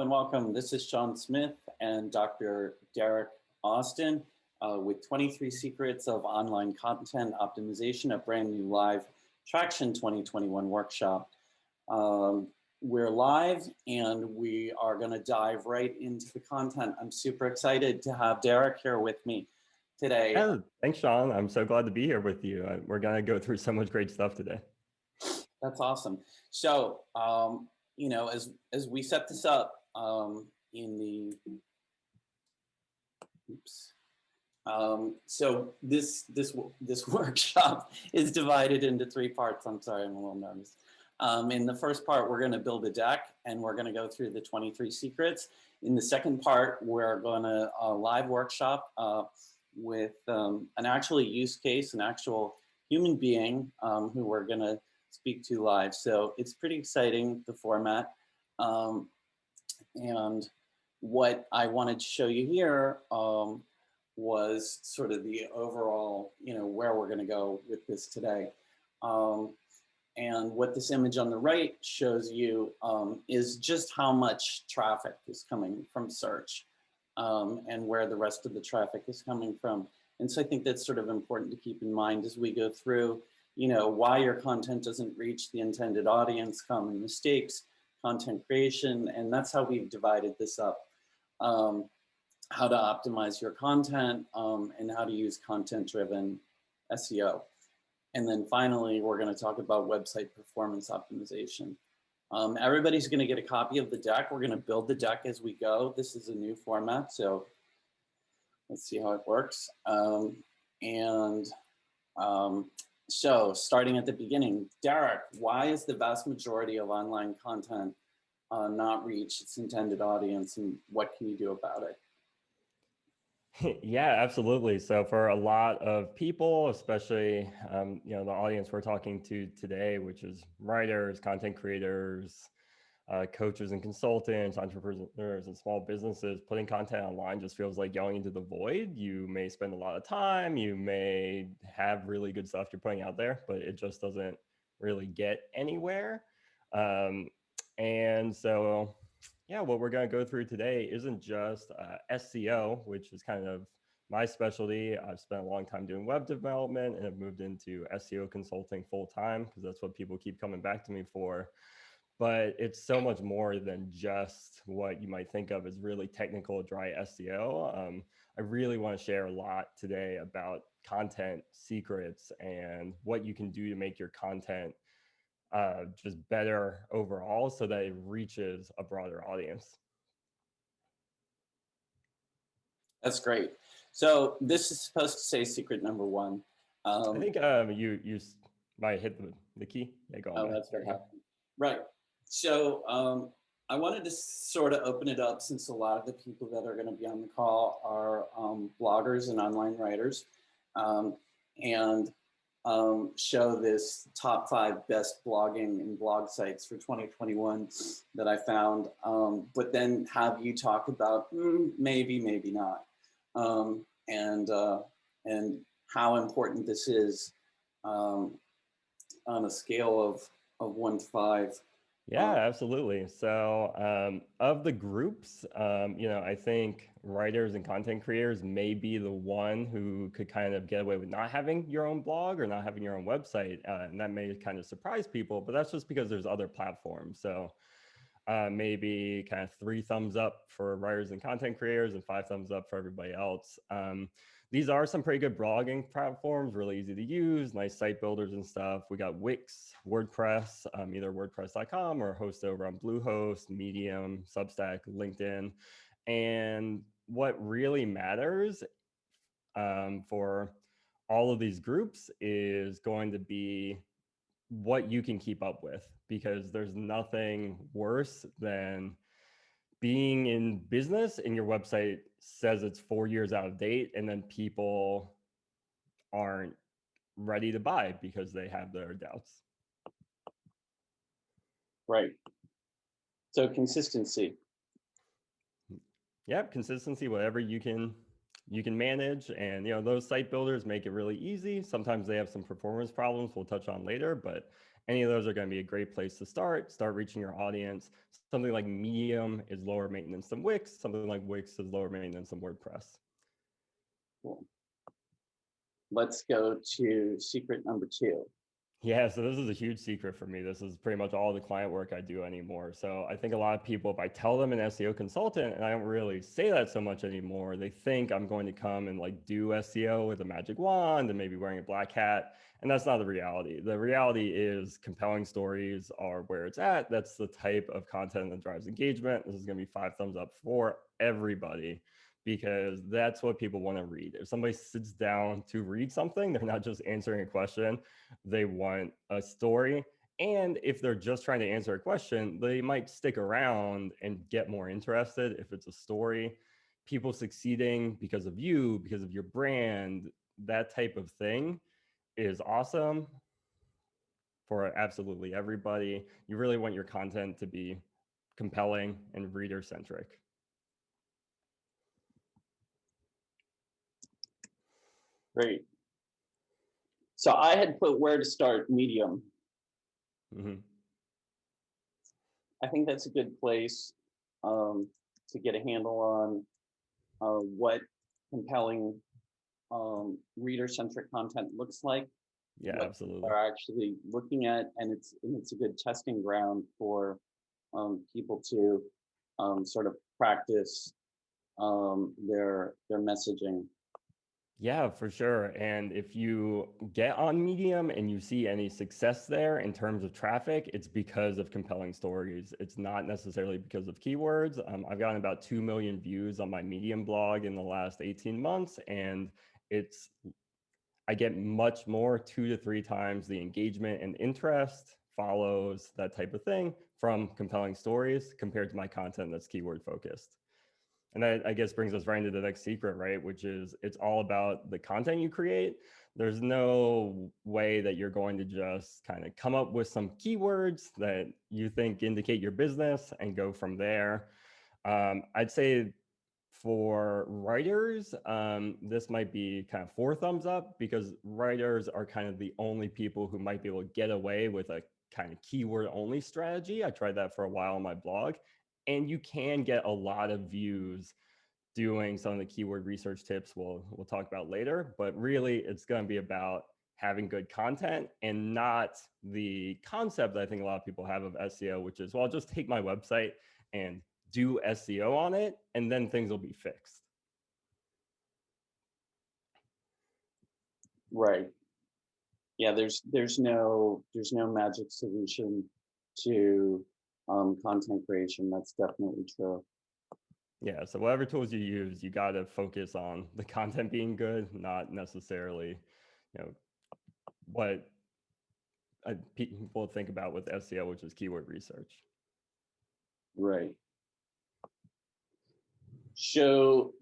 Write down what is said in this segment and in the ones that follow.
and welcome. This is Sean Smith and Dr. Derek Austin with 23 Secrets of Online Content Optimization, a brand new live Traction 2021 workshop. We're live and we are going to dive right into the content. I'm super excited to have Derek here with me today. Yeah, thanks, Sean. I'm so glad to be here with you. We're going to go through so much great stuff today. That's awesome. So, you know, as we set this up in the, oops. So this workshop is divided into three parts. I'm sorry, I'm a little nervous. In the first part, we're going to build a deck and we're going to go through the 23 secrets. In the second part, we're going to live workshop with an actual use case, an actual human being who we're going to speak to live. So it's pretty exciting, the format. And what I wanted to show you here was sort of the overall, you know, where we're going to go with this today. And what this image on the right shows you is just how much traffic is coming from search and where the rest of the traffic is coming from. And so I think that's sort of important to keep in mind as we go through, you know, why your content doesn't reach the intended audience, common mistakes, content creation, and that's how we've divided this up. How to optimize your content and how to use content-driven SEO. And then finally, we're going to talk about website performance optimization. Everybody's going to get a copy of the deck. We're going to build the deck as we go. This is a new format, so let's see how it works. So starting at the beginning, Derek, why is the vast majority of online content not reach its intended audience, and what can you do about it? Yeah, absolutely. So for a lot of people, especially you know, the audience we're talking to today, which is writers, content creators, coaches and consultants, entrepreneurs and small businesses, putting content online just feels like yelling into the void. You may spend a lot of time, you may have really good stuff you're putting out there, but it just doesn't really get anywhere. And so yeah, what we're going to go through today isn't just SEO, which is kind of my specialty. I've spent a long time doing web development and have moved into SEO consulting full time because that's what people keep coming back to me for. But it's so much more than just what you might think of as really technical, dry SEO. I really want to share a lot today about content secrets and what you can do to make your content just better overall so that it reaches a broader audience. That's great. So this is supposed to say secret number one. I think you might hit the key. Yeah, go on. Oh, that's what happened. Right. So I wanted to sort of open it up since a lot of the people that are going to be on the call are bloggers and online writers, and show this top 5 best blogging and blog sites for 2021 that I found, but then have you talk about maybe, maybe not, and how important this is on a scale of 1 to 5. Yeah, absolutely. So of the groups, you know, I think writers and content creators may be the one who could kind of get away with not having your own blog or not having your own website. And that may kind of surprise people, but that's just because there's other platforms. So maybe kind of 3 thumbs up for writers and content creators and 5 thumbs up for everybody else. These are some pretty good blogging platforms, really easy to use, nice site builders and stuff. We got Wix, WordPress, either WordPress.com or host over on Bluehost, Medium, Substack, LinkedIn. And what really matters for all of these groups is going to be what you can keep up with, because there's nothing worse than being in business and your website says it's 4 years out of date and then people aren't ready to buy because they have their doubts. Right. So consistency. Yep, consistency, whatever you can manage. And you know, those site builders make it really easy. Sometimes they have some performance problems we'll touch on later, but Any of those are going to be a great place to start reaching your audience. Something like Medium is lower maintenance than Wix. Something like Wix is lower maintenance than WordPress. Cool. Let's go to secret number 2. Yeah, so this is a huge secret for me. This is pretty much all the client work I do anymore. So I think a lot of people, if I tell them an SEO consultant, and I don't really say that so much anymore, they think I'm going to come and like do SEO with a magic wand and maybe wearing a black hat. And that's not the reality. The reality is compelling stories are where it's at. That's the type of content that drives engagement. This is going to be 5 thumbs up for everybody, because that's what people want to read. If somebody sits down to read something, they're not just answering a question, they want a story. And if they're just trying to answer a question, they might stick around and get more interested if it's a story. People succeeding because of you, because of your brand, that type of thing is awesome for absolutely everybody. You really want your content to be compelling and reader centric. Great. So I had put where to start Medium. Mm-hmm. I think that's a good place to get a handle on what compelling reader-centric content looks like. Yeah, what absolutely. people are actually looking at, and it's a good testing ground for people to sort of practice their messaging. Yeah, for sure. And if you get on Medium and you see any success there in terms of traffic, it's because of compelling stories. It's not necessarily because of keywords. I've gotten about 2 million views on my Medium blog in the last 18 months, and I get much more, 2 to 3 times the engagement and interest, follows, that type of thing from compelling stories compared to my content that's keyword focused. And that, I guess, brings us right into the next secret, right? Which is it's all about the content you create. There's no way that you're going to just kind of come up with some keywords that you think indicate your business and go from there. I'd say for writers, this might be kind of 4 thumbs up, because writers are kind of the only people who might be able to get away with a kind of keyword only strategy. I tried that for a while on my blog, and you can get a lot of views doing some of the keyword research tips we'll talk about later. But really, it's going to be about having good content and not the concept that I think a lot of people have of SEO, which is, well, I'll just take my website and do SEO on it, and then things will be fixed. Right. Yeah, there's no magic solution to content creation. That's definitely true. Yeah, so whatever tools you use, you got to focus on the content being good, not necessarily, what people think about with SEO, which is keyword research. Right. So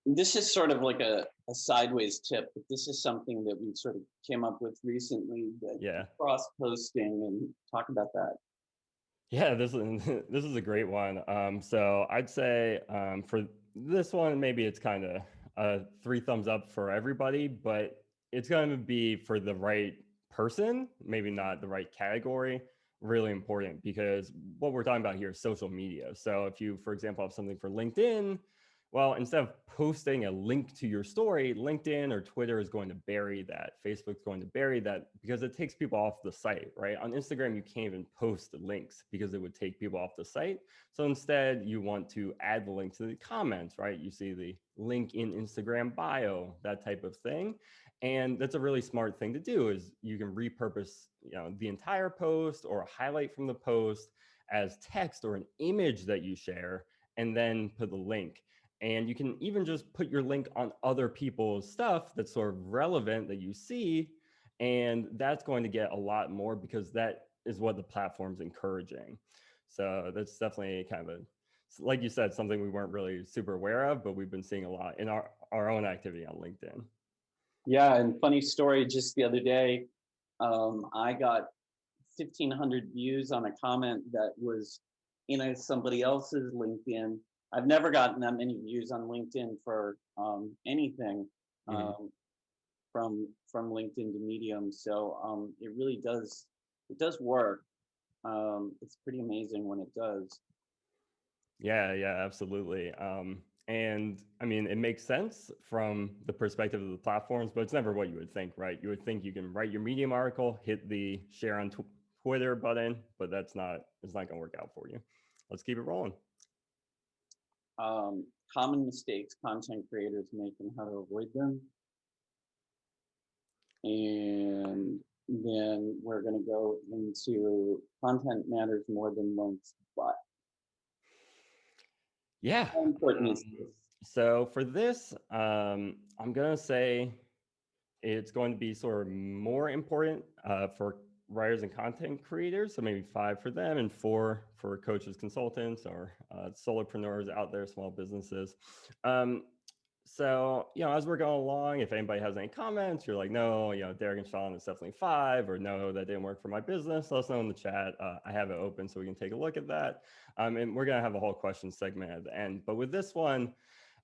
this is sort of like a sideways tip, but this is something that we sort of came up with recently, that cross-posting, and talk about that. Yeah, this is a great one. So I'd say for this one, maybe it's kind of 3 thumbs up for everybody, but it's going to be for the right person, maybe not the right category. Really important, because what we're talking about here is social media. So if you, for example, have something for LinkedIn, well, instead of posting a link to your story, LinkedIn or Twitter is going to bury that. Facebook's going to bury that because it takes people off the site, right? On Instagram, you can't even post links because it would take people off the site. So instead, you want to add the link to the comments, right? You see the link in Instagram bio, that type of thing. And that's a really smart thing to do, is you can repurpose, the entire post or a highlight from the post as text or an image that you share, and then put the link. And you can even just put your link on other people's stuff that's sort of relevant that you see. And that's going to get a lot more, because that is what the platform's encouraging. So that's definitely kind of like you said, something we weren't really super aware of, but we've been seeing a lot in our own activity on LinkedIn. Yeah, and funny story, just the other day, I got 1,500 views on a comment that was in somebody else's LinkedIn. I've never gotten that many views on LinkedIn for anything from LinkedIn to Medium. So it really does it does work. It's pretty amazing when it does. Yeah, yeah, absolutely. And I mean, it makes sense from the perspective of the platforms, but it's never what you would think, right? You would think you can write your Medium article, hit the share on Twitter button, but it's not going to work out for you. Let's keep it rolling. Common mistakes content creators make and how to avoid them. And then we're going to go into content matters more than links, but Yeah. how important is this? So for this, I'm going to say it's going to be sort of more important for writers and content creators. So maybe 5 for them and 4 for coaches, consultants, or solopreneurs out there, small businesses. So, as we're going along, if anybody has any comments, you're like, no, Derek and Sean is definitely 5, or no, that didn't work for my business, let us know in the chat. I have it open so we can take a look at that. And we're going to have a whole question segment at the end. But with this one,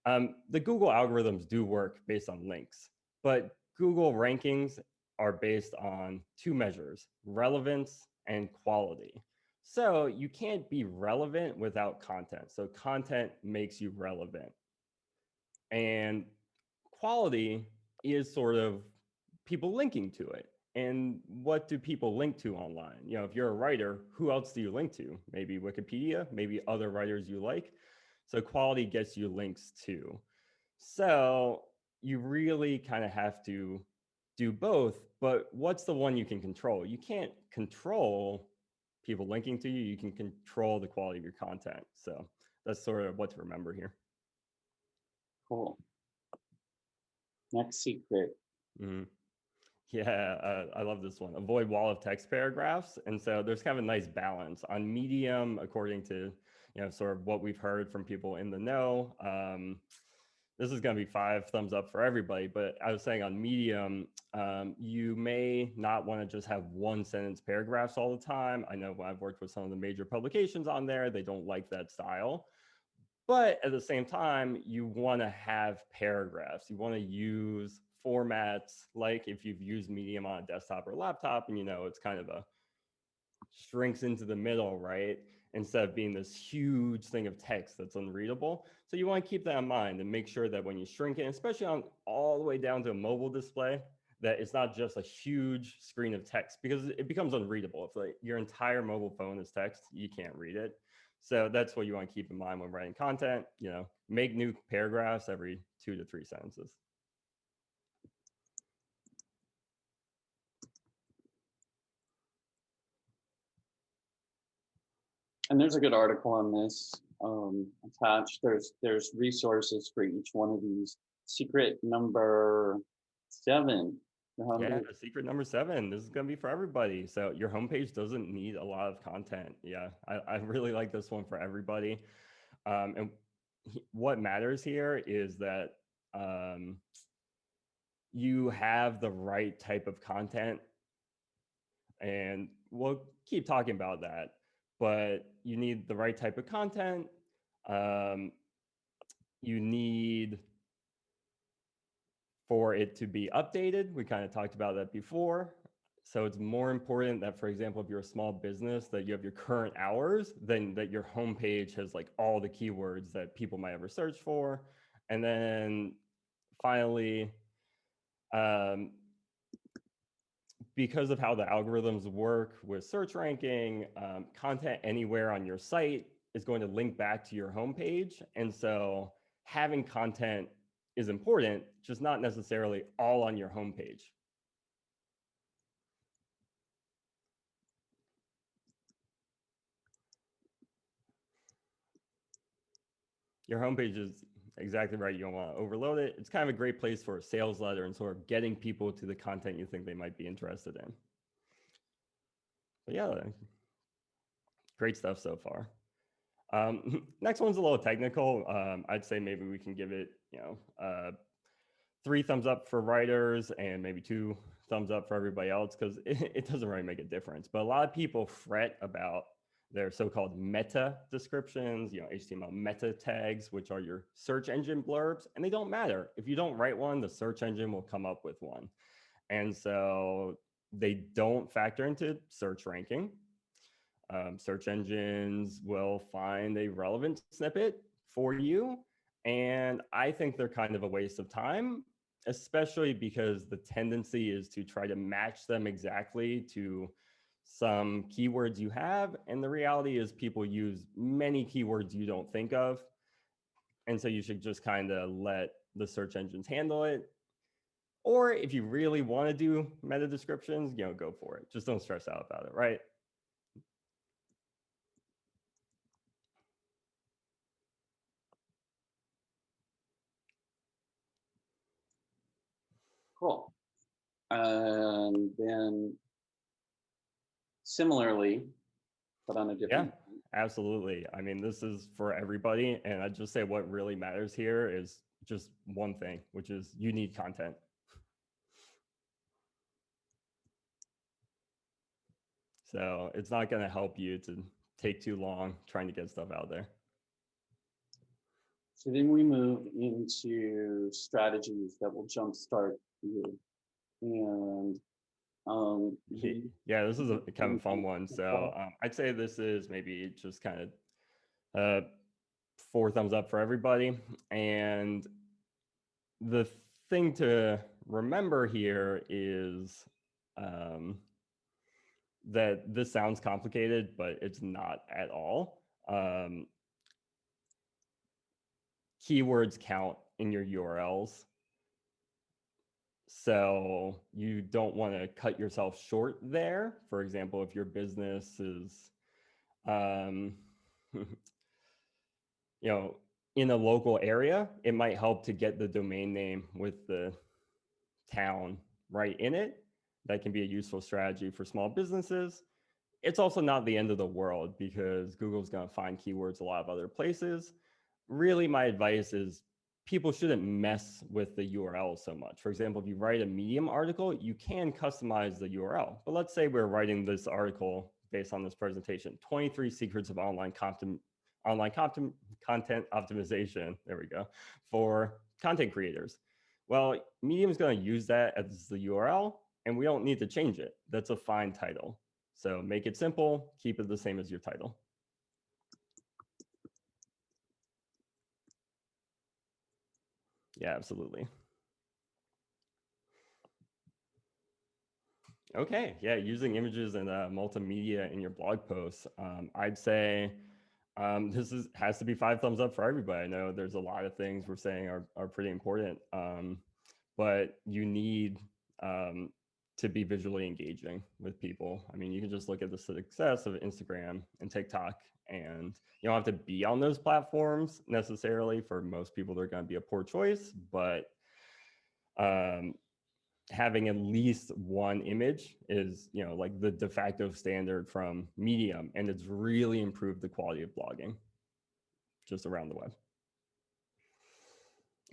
the Google algorithms do work based on links, but Google rankings are based on 2 measures, relevance and quality. So you can't be relevant without content. So content makes you relevant. And quality is sort of people linking to it. And what do people link to online? If you're a writer, who else do you link to? Maybe Wikipedia, maybe other writers you like. So quality gets you links too. So you really kind of have to do both, but what's the one you can control? You can't control people linking to you. You can control the quality of your content. So that's sort of what to remember here. Cool. Next secret. Yeah, I love this one. Avoid wall of text paragraphs. And so there's kind of a nice balance on Medium, according to sort of what we've heard from people in the know. This is going to be 5 thumbs up for everybody, but I was saying on Medium, you may not want to just have 1 sentence paragraphs all the time. I know when I've worked with some of the major publications on there, they don't like that style. But at the same time, you want to have paragraphs. You want to use formats like if you've used Medium on a desktop or laptop, and it's kind of a shrinks into the middle, right? Instead of being this huge thing of text that's unreadable. So you want to keep that in mind and make sure that when you shrink it, especially on all the way down to a mobile display, that it's not just a huge screen of text, because it becomes unreadable. If like your entire mobile phone is text, you can't read it. So that's what you want to keep in mind when writing content. Make new paragraphs every 2 to 3 sentences. And there's a good article on this attached. There's resources for each one of these. Secret number 7. Yeah, secret number 7. This is going to be for everybody. So your homepage doesn't need a lot of content. Yeah, I really like this one for everybody. And what matters here is that you have the right type of content. And we'll keep talking about that. But you need the right type of content. You need for it to be updated. We kind of talked about that before. So it's more important that, for example, if you're a small business, that you have your current hours, than that your homepage has like all the keywords that people might ever search for. And then finally, because of how the algorithms work with search ranking, content anywhere on your site is going to link back to your homepage. And so having content is important, just not necessarily all on your homepage. Your homepage is exactly right. You don't want to overload it. It's kind of a great place for a sales letter and sort of getting people to the content you think they might be interested in. But yeah, great stuff so far. Next one's a little technical. I'd say maybe we can give it, 3 thumbs up for writers and maybe 2 thumbs up for everybody else, because it doesn't really make a difference. But a lot of people fret about their so-called meta descriptions, HTML meta tags, which are your search engine blurbs, and they don't matter. If you don't write one, the search engine will come up with one. And so they don't factor into search ranking. Search engines will find a relevant snippet for you. And I think they're kind of a waste of time, especially because the tendency is to try to match them exactly to some keywords you have. And the reality is people use many keywords you don't think of. And so you should just kind of let the search engines handle it. Or if you really want to do meta descriptions, go for it. Just don't stress out about it, right? Cool. And then similarly, but on a different. Yeah, absolutely. I mean, this is for everybody. And I'd just say what really matters here is just one thing, which is you need content. So it's not going to help you to take too long trying to get stuff out there. So then we move into strategies that will jumpstart you. And yeah, this is a kind of a fun one. So I'd say this is maybe just kind of 4 thumbs up for everybody. And the thing to remember here is that this sounds complicated, but it's not at all. Keywords count in your URLs. So you don't want to cut yourself short there. For example, if your business is, in a local area, it might help to get the domain name with the town right in it. That can be a useful strategy for small businesses. It's also not the end of the world because Google's going to find keywords a lot of other places. Really, my advice is people shouldn't mess with the URL so much. For example, if you write a Medium article, you can customize the URL. But let's say we're writing this article based on this presentation, 23 secrets of online content optimization, there we go, for content creators. Well, Medium is going to use that as the URL, and we don't need to change it. That's a fine title. So make it simple, keep it the same as your title. Yeah, absolutely. Okay, yeah, using images and multimedia in your blog posts. I'd say this has to be 5 thumbs up for everybody. I know there's a lot of things we're saying are pretty important, but you need to be visually engaging with people. I mean, you can just look at the success of Instagram and TikTok, and you don't have to be on those platforms necessarily. For most people, they're going to be a poor choice, but having at least one image is, like the de facto standard from Medium, and it's really improved the quality of blogging just around the web.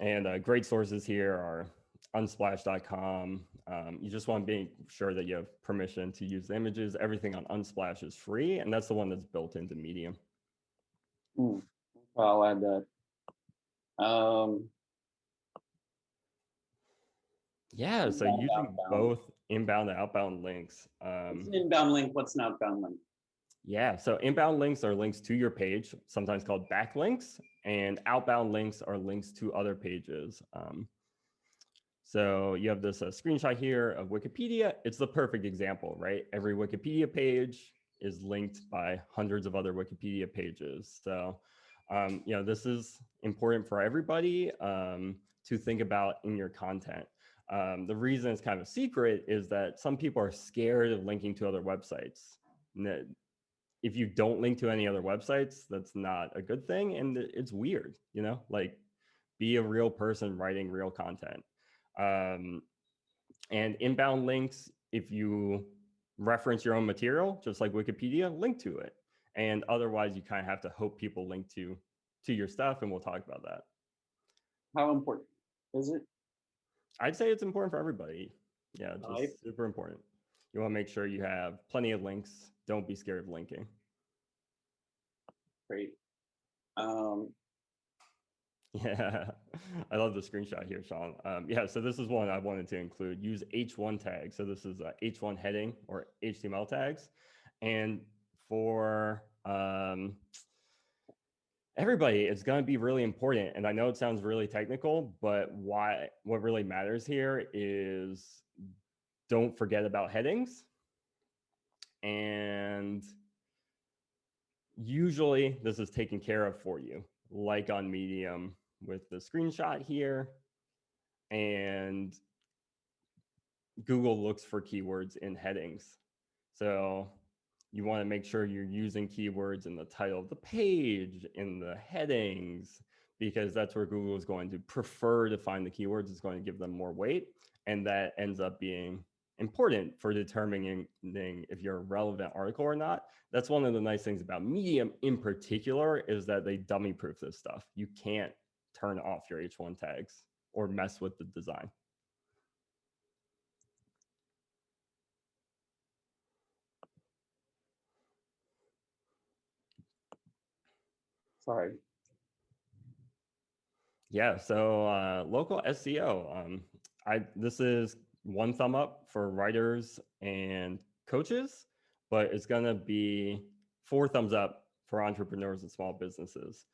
And great sources here are unsplash.com. You just want to be sure that you have permission to use the images. Everything on Unsplash is free, and that's the one that's built into Medium. I'll add that. Yeah, so using outbound. Both inbound and outbound links. What's an inbound link? What's an outbound link? Yeah, so inbound links are links to your page, sometimes called backlinks, and outbound links are links to other pages. So you have this screenshot here of Wikipedia. It's the perfect example, right? Every Wikipedia page is linked by hundreds of other Wikipedia pages. So, this is important for everybody to think about in your content. The reason it's kind of a secret is that some people are scared of linking to other websites. If you don't link to any other websites, that's not a good thing. And it's weird, like be a real person writing real content. And inbound links, if you reference your own material, just like Wikipedia, link to it. And otherwise, you kind of have to hope people link to your stuff, and we'll talk about that. How important is it? I'd say it's important for everybody. Yeah, just super important. You want to make sure you have plenty of links. Don't be scared of linking. Great. Yeah. I love the screenshot here, Sean. Yeah, so this is one I wanted to include. Use H1 tags. So this is H1 heading or HTML tags. And for everybody, it's going to be really important. And I know it sounds really technical, but what really matters here is don't forget about headings. And usually this is taken care of for you, like on Medium with the screenshot here. And Google looks for keywords in headings. So you want to make sure you're using keywords in the title of the page, in the headings, because that's where Google is going to prefer to find the keywords. It's going to give them more weight. And that ends up being important for determining if you're a relevant article or not. That's one of the nice things about Medium in particular, is that they dummy proof this stuff. You can't turn off your H1 tags or mess with the design. Sorry. Yeah, so local SEO. This is one thumb up for writers and coaches, but it's gonna be 4 thumbs up for entrepreneurs and small businesses.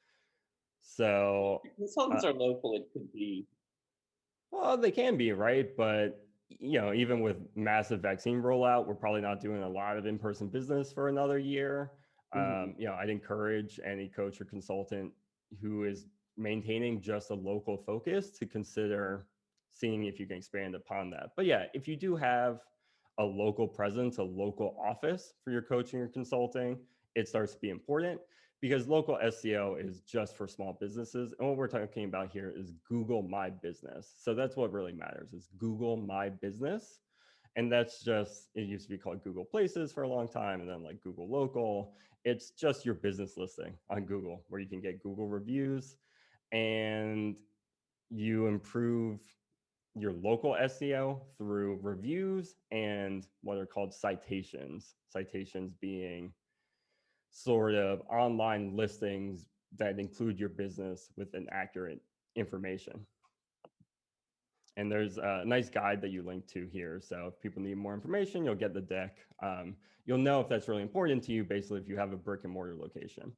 So Consultants are local, it could be. well, they can be, right? But even with massive vaccine rollout, we're probably not doing a lot of in-person business for another year. I'd encourage any coach or consultant who is maintaining just a local focus to consider seeing if you can expand upon that. But yeah, if you do have a local presence, a local office for your coaching or consulting, it starts to be important, because local SEO is just for small businesses. And what we're talking about here is Google My Business. So that's what really matters, is Google My Business. And that's just, it used to be called Google Places for a long time, and then like Google Local. It's just your business listing on Google, where you can get Google reviews, and you improve your local SEO through reviews and what are called citations. Citations being sort of online listings that include your business with an accurate information. And there's a nice guide that you link to here. So if people need more information, you'll get the deck. You'll know if that's really important to you, basically, if you have a brick and mortar location.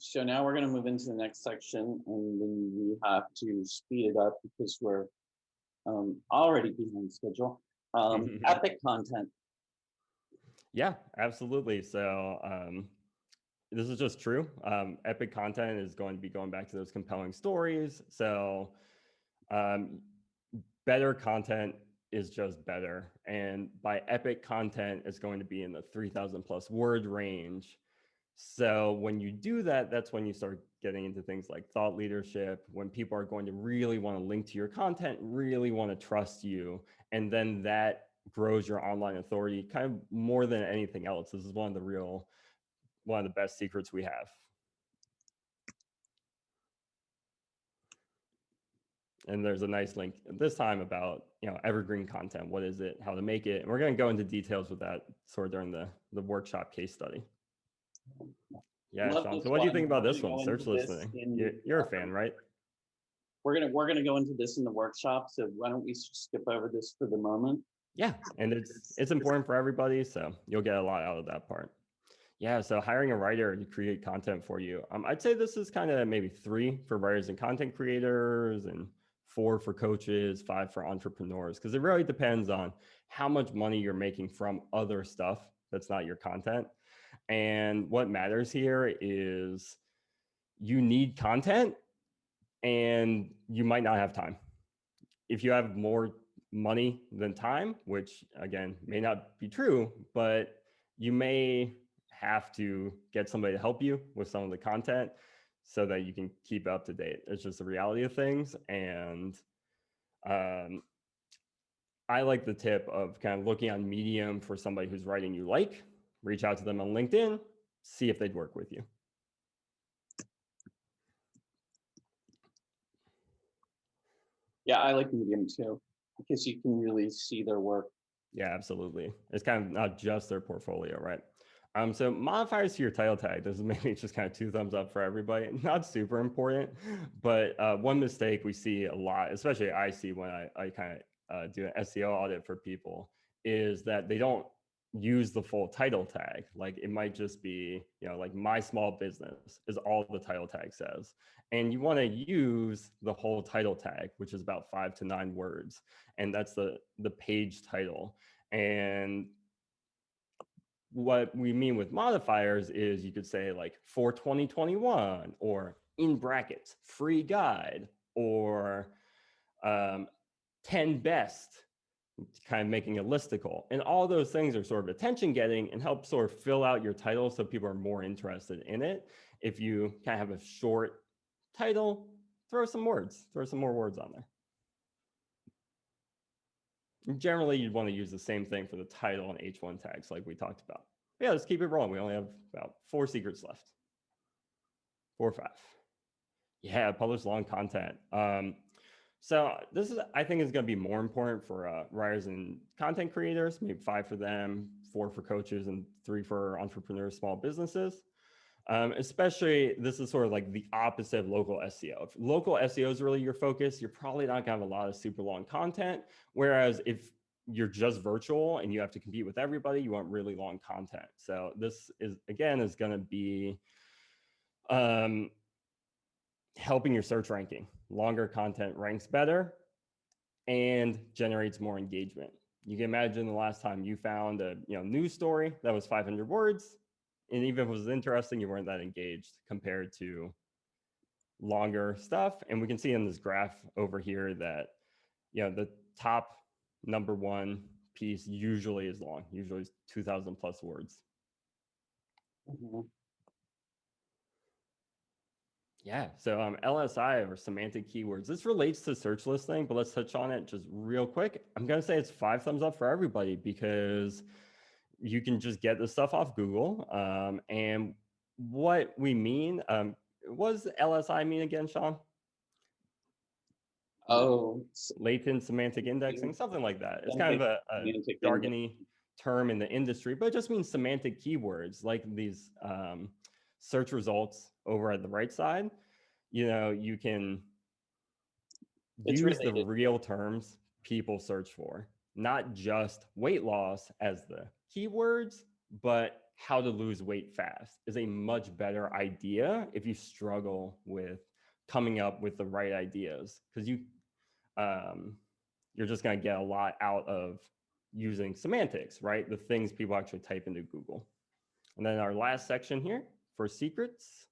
So now we're going to move into the next section, and then we have to speed it up because we're already behind schedule. Epic content. Yeah, absolutely. So this is just true. Epic content is going to be going back to those compelling stories. So better content is just better. And by epic content, it's going to be in the 3,000 plus word range. So when you do that, that's when you start getting into things like thought leadership, when people are going to really want to link to your content, really want to trust you. And then that grows your online authority kind of more than anything else. This is one of the best secrets we have. And there's a nice link this time about evergreen content. What is it? How to make it? And we're going to go into details with that sort of during the workshop case study. Yeah, Sean. So what do you think about this one? Search listening. You're a fan, right? We're gonna go into this in the workshop. So why don't we skip over this for the moment? Yeah, and it's important for everybody, so you'll get a lot out of that part. Yeah, so hiring a writer to create content for you. I'd say this is kind of maybe 3 for writers and content creators, and 4 for coaches, 5 for entrepreneurs, because it really depends on how much money you're making from other stuff that's not your content. And what matters here is you need content and you might not have time. If you have more money than time, which again may not be true, but you may have to get somebody to help you with some of the content so that you can keep up to date. It's just the reality of things. And I like the tip of kind of looking on Medium for somebody who's writing you like, reach out to them on LinkedIn, see if they'd work with you. Yeah, I like Medium too, because you can really see their work. Yeah, absolutely. It's kind of not just their portfolio, right? So modifiers to your title tag, this is maybe just kind of 2 thumbs up for everybody. Not super important, but one mistake we see a lot, especially I see when I kind of do an SEO audit for people, is that they don't use the full title tag. Like it might just be, like my small business is all the title tag says. And you want to use the whole title tag, which is about 5 to 9 words. And that's the page title. And what we mean with modifiers is you could say like for 2021 or in brackets, free guide or 10 best, kind of making a listicle. And all those things are sort of attention getting and help sort of fill out your title so people are more interested in it. If you kind of have a short title, throw some more words on there. And generally, you'd want to use the same thing for the title and H1 tags like we talked about. Yeah, let's keep it rolling. We only have about 4 secrets left. 4 or 5. Yeah, publish long content. So this is, I think, is going to be more important for writers and content creators. Maybe 5 for them, 4 for coaches, and 3 for entrepreneurs, small businesses. Especially, this is sort of like the opposite of local SEO. If local SEO is really your focus, you're probably not going to have a lot of super long content. Whereas if you're just virtual and you have to compete with everybody, you want really long content. So this is, again, is going to be helping your search ranking. Longer content ranks better and generates more engagement. You can imagine the last time you found a news story that was 500 words, and even if it was interesting, you weren't that engaged compared to longer stuff. And we can see in this graph over here that the top number 1 piece usually is long, usually 2,000 plus words. Mm-hmm. Yeah, so LSI or semantic keywords. This relates to search listing, but let's touch on it just real quick. I'm going to say it's 5 thumbs up for everybody because you can just get this stuff off Google. And what we mean, what does LSI mean again, Sean? Oh, latent semantic indexing, something like that. It's kind of a jargony term in the industry, but it just means semantic keywords, like these search results over at the right side. You can use the real terms people search for, not just weight loss as the keywords, but how to lose weight fast is a much better idea if you struggle with coming up with the right ideas, because you're just going to get a lot out of using semantics, right? The things people actually type into Google. And then our last section here for secrets.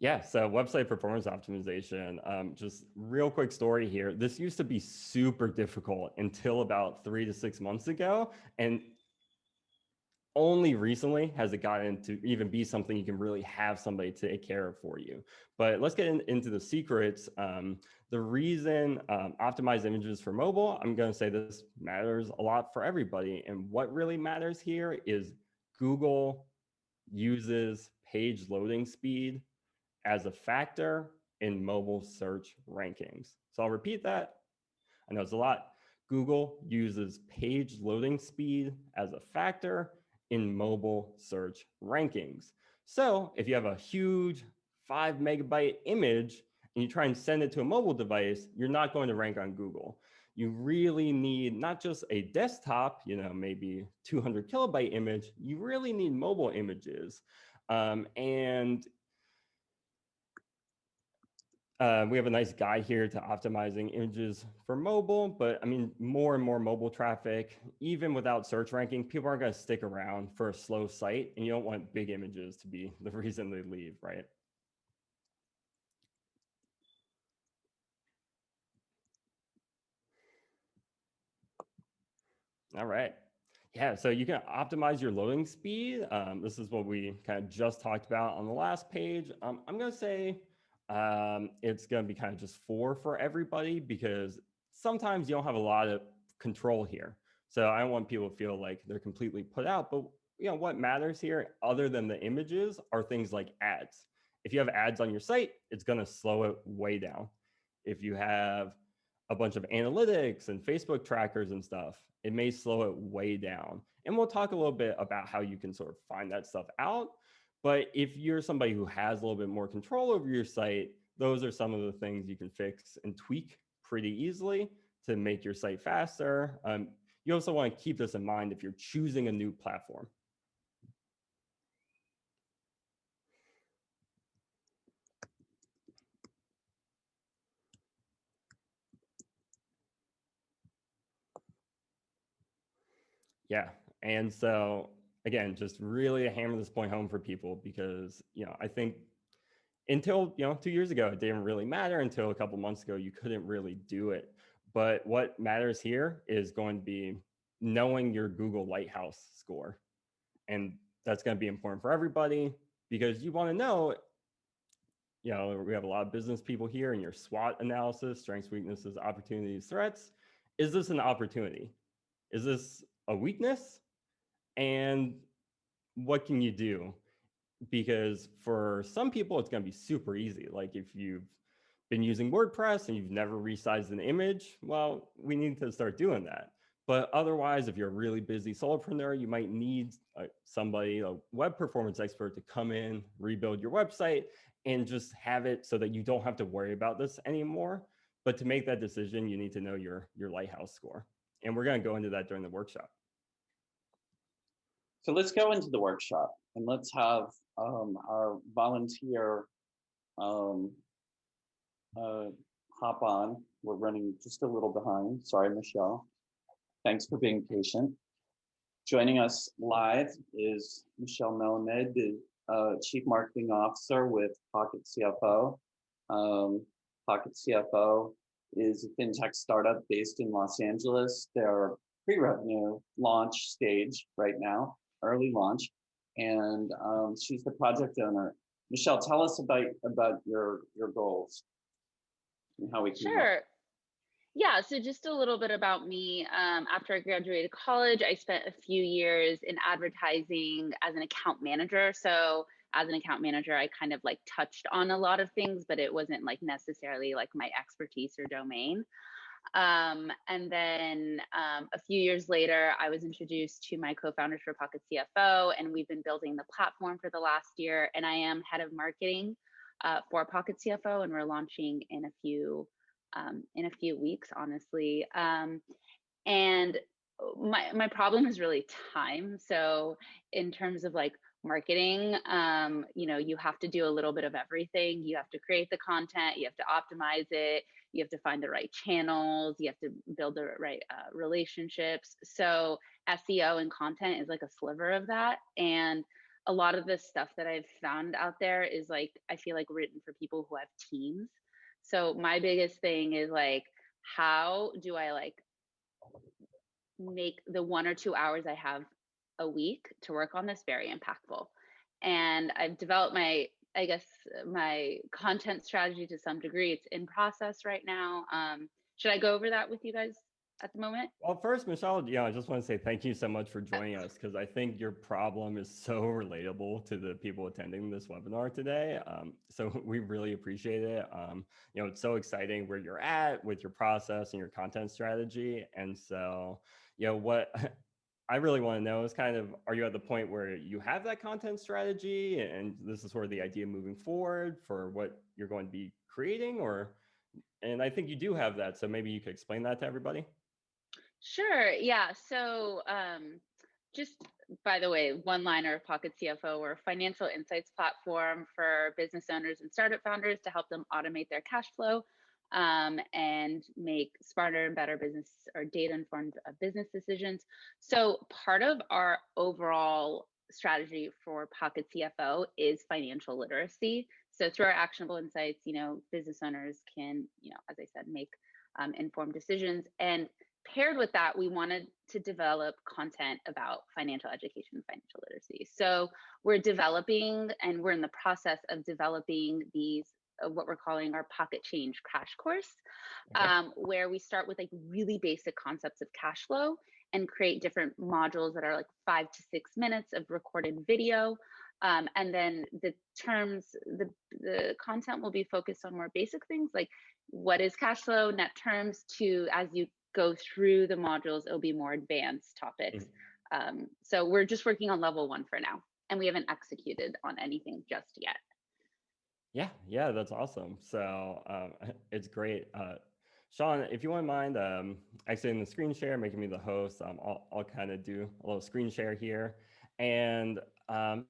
Yeah, so website performance optimization. Just real quick story here. This used to be super difficult until about 3 to 6 months ago. And only recently has it gotten to even be something you can really have somebody take care of for you. But let's get into the secrets. The reason optimize images for mobile, I'm going to say this matters a lot for everybody. And what really matters here is Google uses page loading speed as a factor in mobile search rankings. So I'll repeat that. I know it's a lot. Google uses page loading speed as a factor in mobile search rankings. So if you have a huge 5 megabyte image and you try and send it to a mobile device, you're not going to rank on Google. You really need not just a desktop, maybe 200 kilobyte image, you really need mobile images. We have a nice guide here to optimizing images for mobile, but I mean, more and more mobile traffic, even without search ranking, people aren't going to stick around for a slow site, and you don't want big images to be the reason they leave, right? All right. Yeah, so you can optimize your loading speed. This is what we kind of just talked about on the last page. I'm going to say it's going to be kind of just 4 for everybody, because sometimes you don't have a lot of control here. So I don't want people to feel like they're completely put out. But what matters here, other than the images, are things like ads. If you have ads on your site, it's going to slow it way down. If you have a bunch of analytics and Facebook trackers and stuff, it may slow it way down. And we'll talk a little bit about how you can sort of find that stuff out. But if you're somebody who has a little bit more control over your site, those are some of the things you can fix and tweak pretty easily to make your site faster. You also want to keep this in mind if you're choosing a new platform. Yeah, and so again, just really to hammer this point home for people, because I think until 2 years ago it didn't really matter. Until a couple months ago you couldn't really do it. But what matters here is going to be knowing your Google Lighthouse score, and that's going to be important for everybody, because you want to know, we have a lot of business people here in your SWOT analysis: strengths, weaknesses, opportunities, threats. Is this an opportunity? Is this a weakness? And what can you do? Because for some people, it's going to be super easy. Like if you've been using WordPress and you've never resized an image, well, we need to start doing that. But otherwise, if you're a really busy solopreneur, you might need somebody, a web performance expert, to come in, rebuild your website, and just have it so that you don't have to worry about this anymore. But to make that decision, you need to know your Lighthouse score. And we're going to go into that during the workshop. So let's go into the workshop, and let's have our volunteer hop on. We're running just a little behind. Sorry, Michelle. Thanks for being patient. Joining us live is Michelle Melamed, the Chief Marketing Officer with Pocket CFO. Pocket CFO is a fintech startup based in Los Angeles. They're pre-revenue launch stage right now, early launch, and she's the project owner. Michelle, tell us about your goals and how we can Sure. help. Yeah, so just a little bit about me. After I graduated college, I spent a few years in advertising as an account manager. So as an account manager, I kind of like touched on a lot of things, but it wasn't like necessarily like my expertise or domain. And then a few years later, I was introduced to my co-founders for Pocket CFO, and we've been building the platform for the last year. And I am head of marketing for Pocket CFO, and we're launching in a few weeks, honestly. And my problem is really time. So in terms of like marketing, you have to do a little bit of everything. You have to create the content, you have to optimize it, you have to find the right channels, you have to build the right relationships. So SEO and content is like a sliver of that. And a lot of the stuff that I've found out there is like, I feel like written for people who have teams. So my biggest thing is like, how do I like make the 1 or 2 hours I have a week to work on this very impactful? And I've developed my content strategy to some degree. It's in process right now. Should I go over that with you guys at the moment? Well, first, Michelle, I just want to say thank you so much for joining us, because I think your problem is so relatable to the people attending this webinar today. So we really appreciate it. It's so exciting where you're at with your process and your content strategy. And so, what I really want to know is kind of, are you at the point where you have that content strategy and this is sort of the idea moving forward for what you're going to be creating? And I think you do have that. So maybe you could explain that to everybody. Sure. Yeah. So just by the way, one-liner of Pocket CFO, we're a financial insights platform for business owners and startup founders to help them automate their cash flow and make smarter and better business or data-informed business decisions. So part of our overall strategy for Pocket CFO is financial literacy. So through our actionable insights, business owners can, as I said, make informed decisions. And paired with that, we wanted to develop content about financial education and financial literacy. So we're developing, and we're in the process of developing these, what we're calling our Pocket Change crash course, where we start with like really basic concepts of cash flow and create different modules that are like 5 to 6 minutes of recorded video. And then the content will be focused on more basic things like what is cash flow, net terms, to as you go through the modules, it'll be more advanced topics. So we're just working on level 1 for now, and we haven't executed on anything just yet. Yeah, that's awesome. So it's great. Sean, if you wouldn't mind exiting the screen share, making me the host, I'll kind of do a little screen share here. And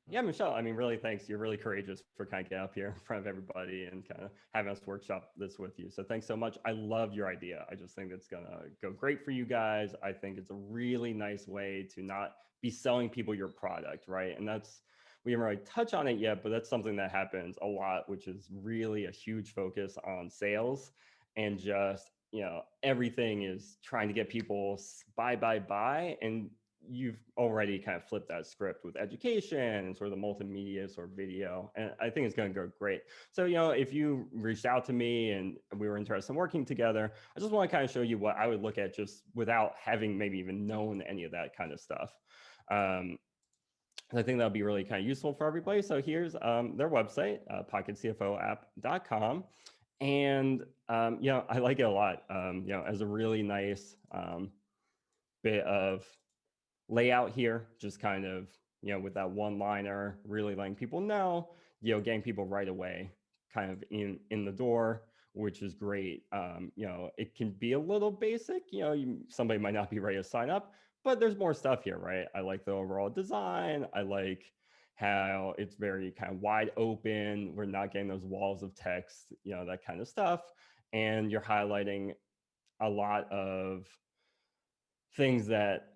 yeah, Michelle, I mean, really thanks. You're really courageous for kind of getting up here in front of everybody and kind of having us workshop this with you. So thanks so much. I love your idea. I just think it's going to go great for you guys. I think it's a really nice way to not be selling people your product, right? And that's, we haven't really touched on it yet, but that's something that happens a lot, which is really a huge focus on sales and just, you know, everything is trying to get people buy. And you've already kind of flipped that script with education and sort of the multimedia sort of video. And I think it's going to go great. So, you know, if you reached out to me and we were interested in working together, I just want to kind of show you what I would look at just without having maybe even known any of that kind of stuff. I think that'll be really kind of useful for everybody. So here's their website, pocketcfoapp.com. And, you know, I like it a lot, you know, as a really nice bit of layout here, just kind of, you know, with that one liner, really letting people know, you know, getting people right away kind of in the door, which is great. You know, it can be a little basic, you know, somebody might not be ready to sign up, but there's more stuff here, right? I like the overall design. I like how it's very kind of wide open. We're not getting those walls of text, you know, that kind of stuff. And you're highlighting a lot of things that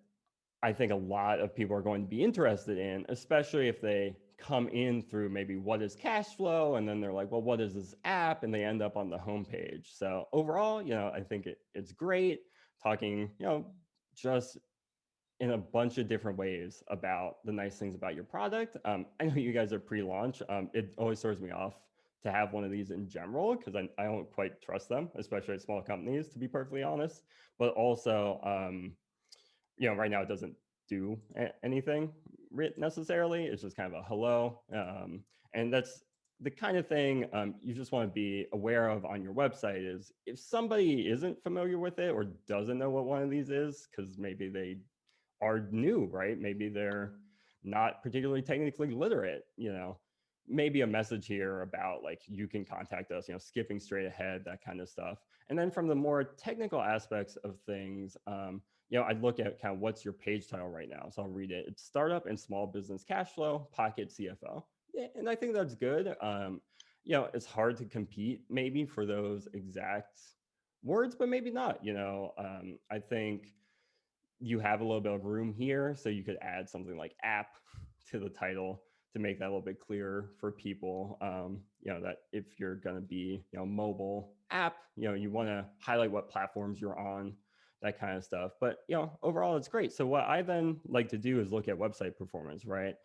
I think a lot of people are going to be interested in, especially if they come in through maybe what is cash flow, and then they're like, well, what is this app? And they end up on the homepage. So overall, you know, I think it's great talking, you know, just in a bunch of different ways about the nice things about your product. I know you guys are pre-launch. It always throws me off to have one of these in general because I don't quite trust them, especially at small companies, to be perfectly honest. But also, you know, right now it doesn't do anything necessarily. It's just kind of a hello. And that's the kind of thing you just want to be aware of on your website is if somebody isn't familiar with it or doesn't know what one of these is, because maybe they are new, right? Maybe they're not particularly technically literate, you know, maybe a message here about like, you can contact us, you know, skipping straight ahead, that kind of stuff. And then from the more technical aspects of things, you know, I'd look at kind of what's your page title right now. So I'll read it. It's Startup and Small Business Cash Flow, Pocket CFO. Yeah, and I think that's good. You know, it's hard to compete maybe for those exact words, but maybe not, you know. I think you have a little bit of room here, so you could add something like app to the title to make that a little bit clearer for people. You know, that if you're going to be, you know, mobile app, you know, you want to highlight what platforms you're on, that kind of stuff. But, you know, overall, it's great. So what I then like to do is look at website performance, right?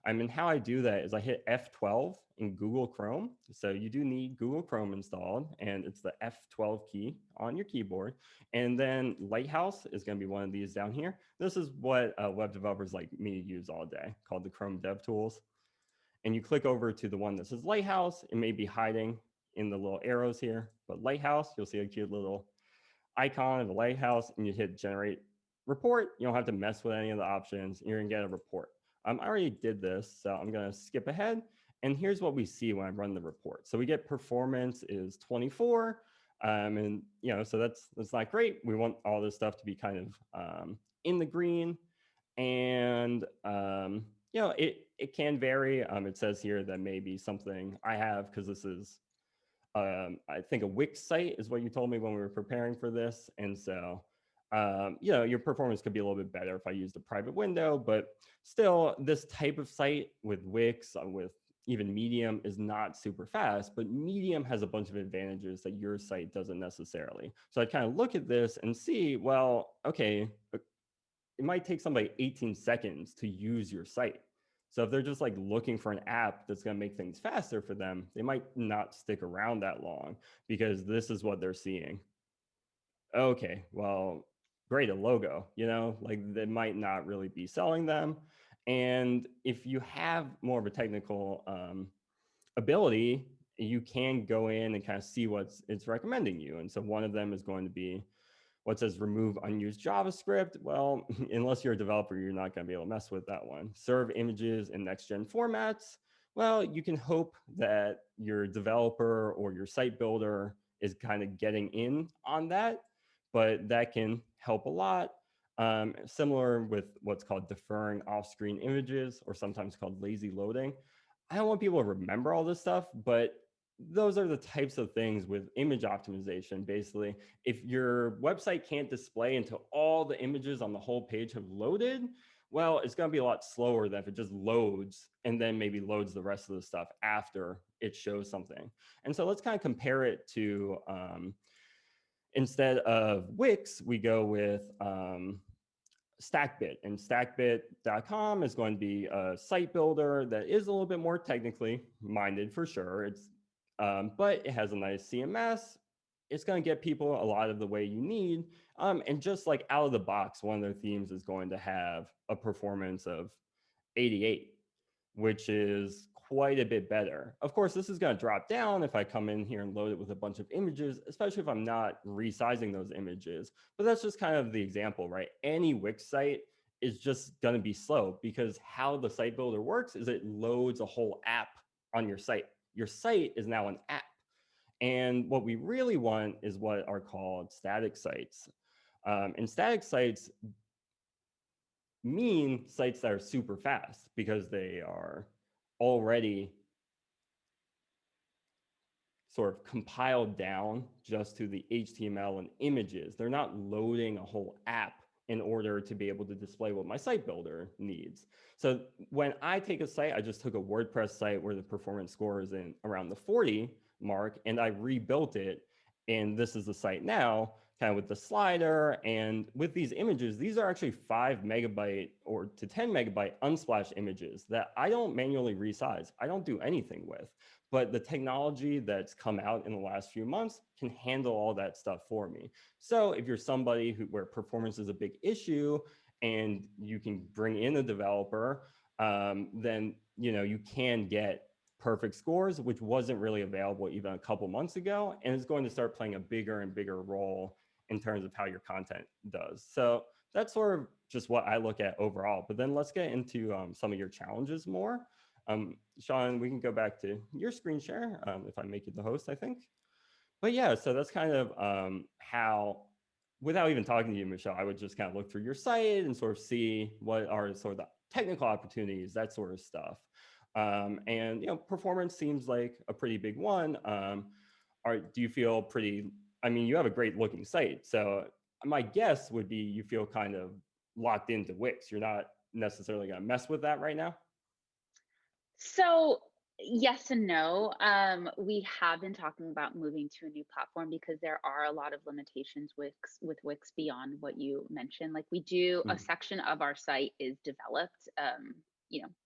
I mean, how I do that is I hit F12 in Google Chrome. So you do need Google Chrome installed, and it's the F12 key on your keyboard. And then Lighthouse is going to be one of these down here. This is what web developers like me use all day, called the Chrome Dev Tools. And you click over to the one that says Lighthouse. It may be hiding in the little arrows here, but Lighthouse, you'll see a cute little icon of the Lighthouse, and you hit Generate Report. You don't have to mess with any of the options. You're going to get a report. I already did this, so I'm going to skip ahead. And here's what we see when I run the report. So we get performance is 24. And, you know, so that's not great. We want all this stuff to be kind of in the green. And, you know, it can vary. It says here that maybe something I have, because this is, I think a Wix site is what you told me when we were preparing for this. And so, you know, your performance could be a little bit better if I used a private window, but still this type of site with Wix, with even Medium is not super fast, but Medium has a bunch of advantages that your site doesn't necessarily. So I kind of look at this and see, well, okay, it might take somebody 18 seconds to use your site. So if they're just like looking for an app that's going to make things faster for them, they might not stick around that long because this is what they're seeing. Okay, well, great, a logo, you know, like they might not really be selling them. And if you have more of a technical ability, you can go in and kind of see what it's recommending you. And so one of them is going to be What says remove unused JavaScript? Well, unless you're a developer, you're not going to be able to mess with that one. Serve images in next-gen formats. Well, you can hope that your developer or your site builder is kind of getting in on that, but that can help a lot. Similar with what's called deferring off-screen images, or sometimes called lazy loading. I don't want people to remember all this stuff, but those are the types of things with image optimization. Basically, if your website can't display until all the images on the whole page have loaded, well, it's going to be a lot slower than if it just loads and then maybe loads the rest of the stuff after it shows something. And so let's kind of compare it to, instead of Wix, we go with StackBit, and stackbit.com is going to be a site builder that is a little bit more technically minded for sure. But it has a nice CMS. It's going to get people a lot of the way you need. And just like out of the box, one of their themes is going to have a performance of 88, which is quite a bit better. Of course, this is going to drop down if I come in here and load it with a bunch of images, especially if I'm not resizing those images. But that's just kind of the example, right? Any Wix site is just going to be slow because how the site builder works is it loads a whole app on your site. Your site is now an app. And what we really want is what are called static sites. And static sites mean sites that are super fast because they are already sort of compiled down just to the HTML and images. They're not loading a whole app in order to be able to display what my site builder needs. So when I take a site, I just took a WordPress site where the performance score is in around the 40 mark, and I rebuilt it. And this is the site now, kind of with the slider. And with these images, these are actually 5 megabyte or to 10 megabyte unsplashed images that I don't manually resize. I don't do anything with. But the technology that's come out in the last few months can handle all that stuff for me. So if you're somebody where performance is a big issue and you can bring in a developer, then you can get perfect scores, which wasn't really available even a couple months ago, and it's going to start playing a bigger and bigger role in terms of how your content does. So that's sort of just what I look at overall. But then let's get into some of your challenges more. Sean, we can go back to your screen share if I make you the host, I think. But yeah, so that's kind of how, without even talking to you, Michelle, I would just kind of look through your site and sort of see what are sort of the technical opportunities, that sort of stuff. And performance seems like a pretty big one. Do you feel pretty? I mean, you have a great looking site, so my guess would be you feel kind of locked into Wix. You're not necessarily going to mess with that right now. So yes and no. We have been talking about moving to a new platform because there are a lot of limitations with Wix beyond what you mentioned. Like we do a section of our site is developed.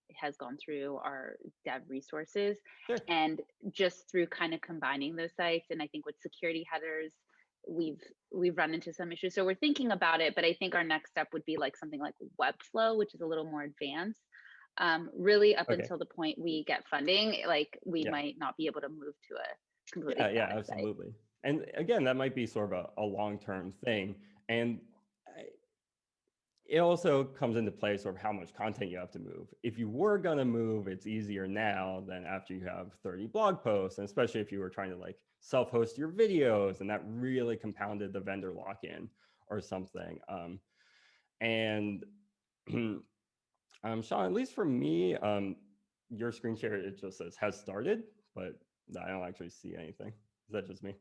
It has gone through our dev resources, Sure. and just through kind of combining those sites, and I think with security headers, we've run into some issues. So we're thinking about it, but I think our next step would be like something like Webflow, which is a little more advanced. Really up until the point we get funding, like we might not be able to move to a completely static absolutely. site. And again, that might be sort of a long-term thing. And it also comes into play sort of how much content you have to move. If you were going to move, it's easier now than after you have 30 blog posts, and especially if you were trying to like self-host your videos and that really compounded the vendor lock-in or something. Sean, at least for me, your screen share, it just says has started, but I don't actually see anything. Is that just me?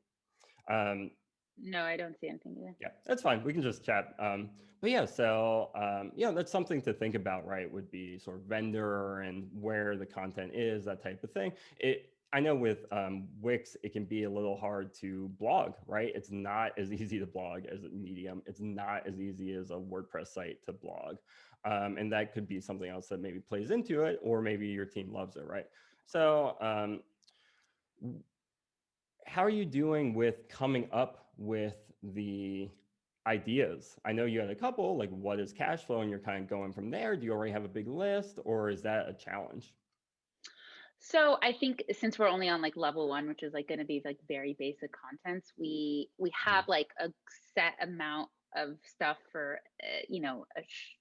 No, I don't see anything either. Yeah, that's fine. We can just chat. But yeah, so that's something to think about, right? Would be sort of vendor and where the content is, that type of thing. I know with Wix, it can be a little hard to blog, right? It's not as easy to blog as a Medium. It's not as easy as a WordPress site to blog. And that could be something else that maybe plays into it, or maybe your team loves it, right? So how are you doing with coming up with the ideas? I know you had a couple, like what is cash flow, and you're kind of going from there. Do you already have a big list, or is that a challenge? So I think since we're only on like level one, which is like going to be like very basic contents, we have like a set amount of stuff for you know,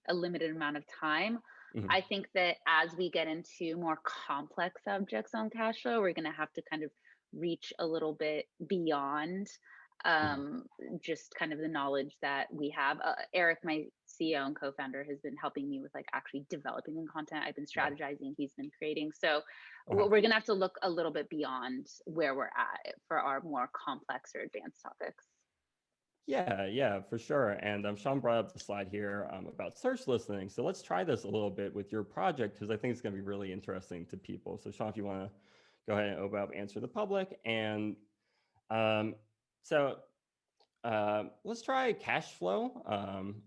a limited amount of time. Mhm. I think that as we get into more complex subjects on cash flow, we're going to have to kind of reach a little bit beyond um, just kind of the knowledge that we have. Eric, my CEO and co-founder, has been helping me with like actually developing the content. I've been strategizing, he's been creating. So we're gonna have to look a little bit beyond where we're at for our more complex or advanced topics. Yeah, for sure. And Sean brought up the slide here about search listening. So let's try this a little bit with your project, because I think it's going to be really interesting to people. So Sean, if you want to go ahead and open up Answer the Public. And um, so let's try cash flow.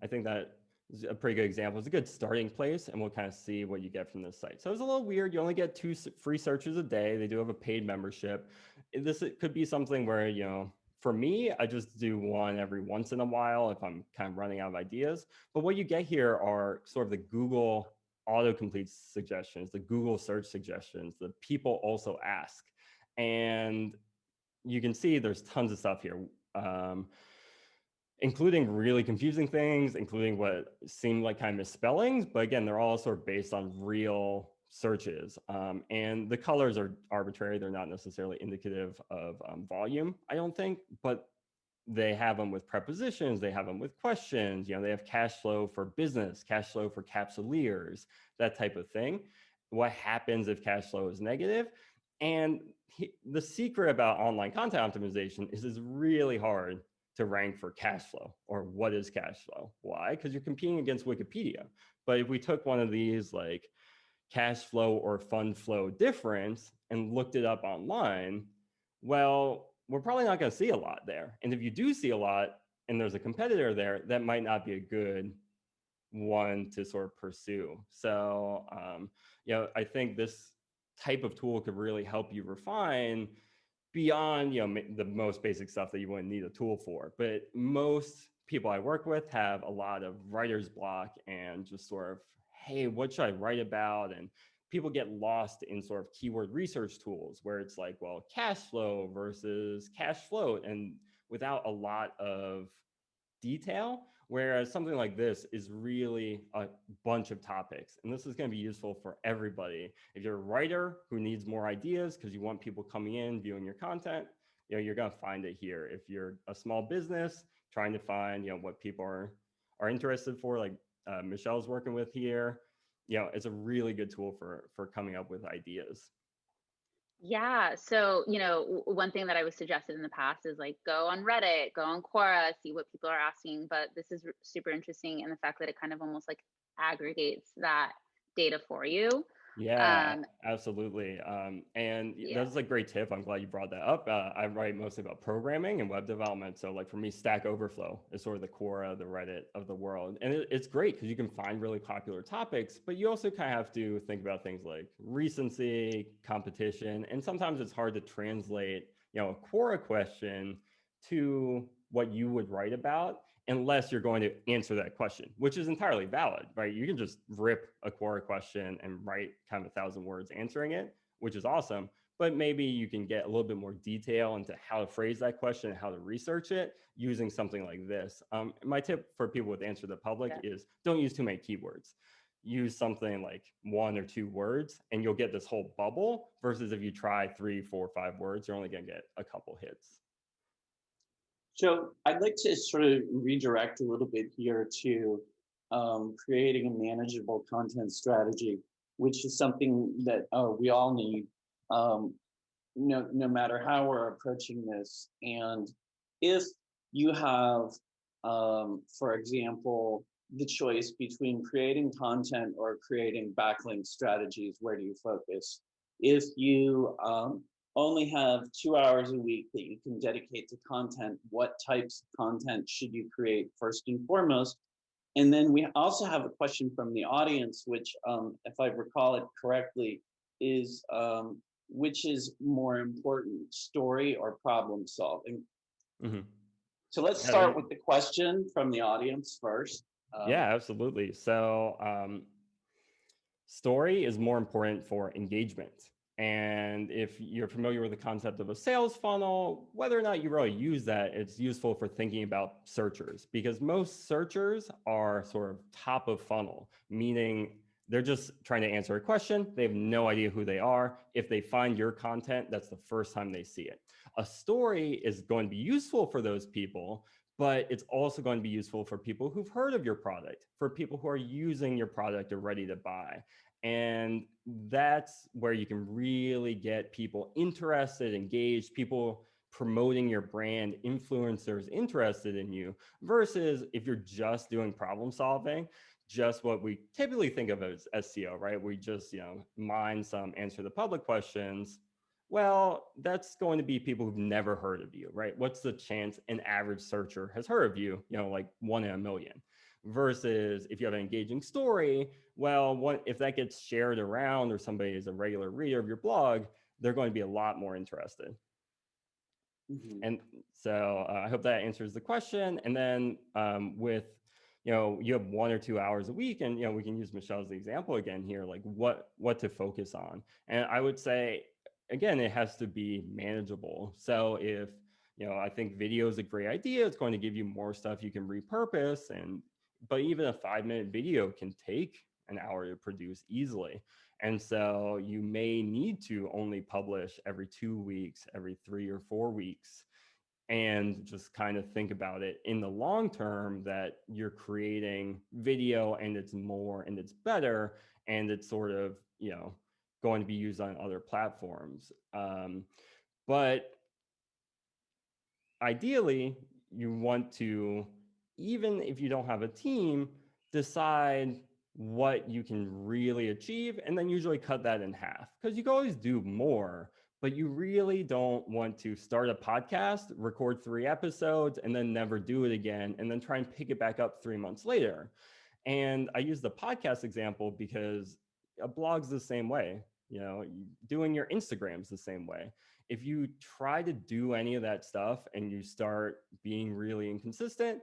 I think that is a pretty good example. It's a good starting place, and we'll kind of see what you get from this site. So it's a little weird. You only get 2 free searches a day. They do have a paid membership. It could be something where, you know, for me, I just do one every once in a while if I'm kind of running out of ideas. But what you get here are sort of the Google autocomplete suggestions, the Google search suggestions that people also ask. And you can see there's tons of stuff here, including really confusing things, including what seem like kind of misspellings. But again, they're all sort of based on real searches. And the colors are arbitrary. They're not necessarily indicative of volume, I don't think, but they have them with prepositions, they have them with questions, you know, they have cash flow for business, cash flow for capsuleers, that type of thing. What happens if cash flow is negative? And the secret about online content optimization is it's really hard to rank for cash flow, or what is cash flow. Why? Because you're competing against Wikipedia. But if we took one of these like cash flow or fund flow difference and looked it up online, well, we're probably not going to see a lot there. And if you do see a lot and there's a competitor there, that might not be a good one to sort of pursue. So, you know, I think this type of tool could really help you refine beyond, you know, the most basic stuff that you wouldn't need a tool for. But most people I work with have a lot of writer's block and just sort of, hey, what should I write about? And people get lost in sort of keyword research tools where it's like, well, cash flow versus cash float, and without a lot of detail. Whereas something like this is really a bunch of topics. And this is going to be useful for everybody. If you're a writer who needs more ideas because you want people coming in, viewing your content, you know, you're going to find it here. If you're a small business trying to find, you know, what people are interested for, like Michelle's working with here, you know, it's a really good tool for coming up with ideas. Yeah. So, you know, one thing that I was suggested in the past is like go on Reddit, go on Quora, see what people are asking. But this is super interesting in the fact that it kind of almost like aggregates that data for you. Yeah, absolutely. And Yeah. that's a great tip. I'm glad you brought that up. I write mostly about programming and web development. So like for me, Stack Overflow is sort of the Quora, the Reddit of the world. And it's great because you can find really popular topics, but you also kind of have to think about things like recency, competition, and sometimes it's hard to translate, you know, a Quora question to what you would write about, unless you're going to answer that question, which is entirely valid, right? You can just rip a Quora question and write kind of 1,000 words answering it, which is awesome. But maybe you can get a little bit more detail into how to phrase that question and how to research it using something like this. My tip for people with Answer the Public is don't use too many keywords. Use something like 1 or 2 words and you'll get this whole bubble, versus if you try 3, 4, 5 words, you're only going to get a couple hits. So I'd like to sort of redirect a little bit here to creating a manageable content strategy, which is something that we all need, no matter how we're approaching this. And if you have, for example, the choice between creating content or creating backlink strategies, where do you focus? If you only have 2 hours a week that you can dedicate to content, what types of content should you create first and foremost? And then we also have a question from the audience, which, if I recall it correctly, is which is more important, story or problem solving? Mm-hmm. So let's start with the question from the audience first. Yeah, absolutely. So story is more important for engagement. And if you're familiar with the concept of a sales funnel, whether or not you really use that, it's useful for thinking about searchers, because most searchers are sort of top of funnel, meaning they're just trying to answer a question. They have no idea who they are. If they find your content, that's the first time they see it. A story is going to be useful for those people, but it's also going to be useful for people who've heard of your product, for people who are using your product or ready to buy. And that's where you can really get people interested, engaged, people promoting your brand, influencers interested in you, versus if you're just doing problem solving, just what we typically think of as SEO, right? We just, mine some answer the public questions. Well, that's going to be people who've never heard of you, right? What's the chance an average searcher has heard of you? Like 1 in a million. Versus if you have an engaging story, well, if that gets shared around or somebody is a regular reader of your blog, they're going to be a lot more interested. Mm-hmm. And so I hope that answers the question. And then with, you have 1 or 2 hours a week, and, we can use Michelle as the example again here, like what to focus on. And I would say, again, it has to be manageable. So if, I think video is a great idea, it's going to give you more stuff you can repurpose, but even a 5-minute video can take an hour to produce easily. And so you may need to only publish every 2 weeks, every 3 or 4 weeks, and just kind of think about it in the long term that you're creating video and it's more and it's better and it's sort of, going to be used on other platforms. But ideally, you want to, even if you don't have a team, decide what you can really achieve and then usually cut that in half, because you can always do more, but you really don't want to start a podcast, record 3 episodes, and then never do it again, and then try and pick it back up 3 months later. And I use the podcast example because a blog's the same way. Doing your Instagram's the same way. If you try to do any of that stuff and you start being really inconsistent,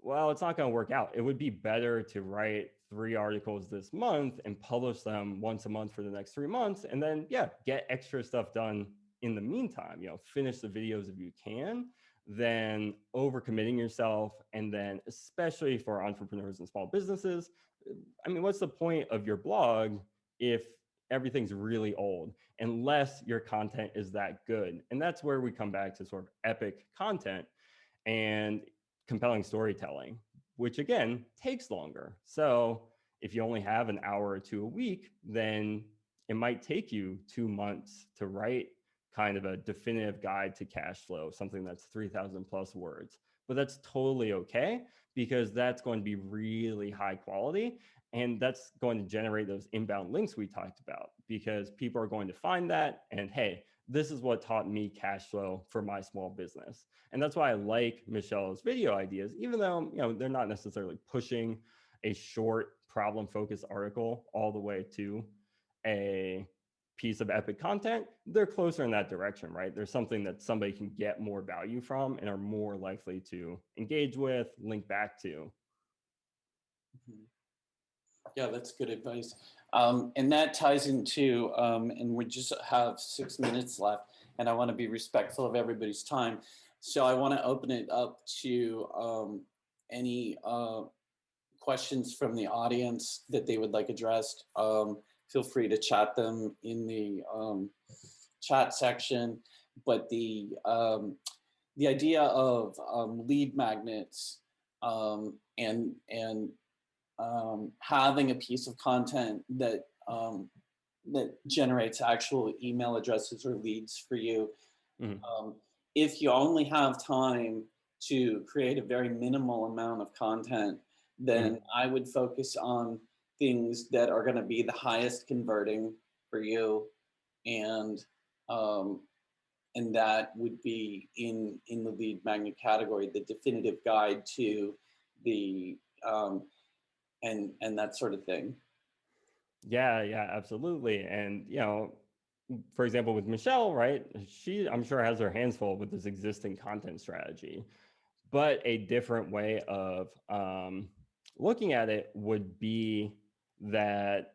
well, it's not going to work out. It would be better to write 3 articles this month and publish them once a month for the next 3 months. And then, get extra stuff done in the meantime, finish the videos if you can, then overcommitting yourself. And then especially for entrepreneurs and small businesses, I mean, what's the point of your blog if everything's really old, unless your content is that good? And that's where we come back to sort of epic content and compelling storytelling, which again takes longer. So if you only have an hour or 2 a week, then it might take you 2 months to write kind of a definitive guide to cash flow, something that's 3,000 plus words. But that's totally okay, because that's going to be really high quality. And that's going to generate those inbound links we talked about, because people are going to find that and, hey, this is what taught me cash flow for my small business. And that's why I like Michelle's video ideas, even though, they're not necessarily pushing a short problem-focused article all the way to a piece of epic content. They're closer in that direction, right? There's something that somebody can get more value from and are more likely to engage with, link back to. Mm-hmm. Yeah, that's good advice. And that ties into, and we just have 6 minutes left, and I want to be respectful of everybody's time. So I want to open it up to any questions from the audience that they would like addressed. Feel free to chat them in the chat section. But the idea of lead magnets and having a piece of content that that generates actual email addresses or leads for you. Mm-hmm. If you only have time to create a very minimal amount of content, then mm-hmm. I would focus on things that are going to be the highest converting for you, and that would be in the lead magnet category, the definitive guide to the and that sort of thing. Yeah, absolutely. And, for example, with Michelle, right, she, I'm sure, has her hands full with this existing content strategy. But a different way of looking at it would be that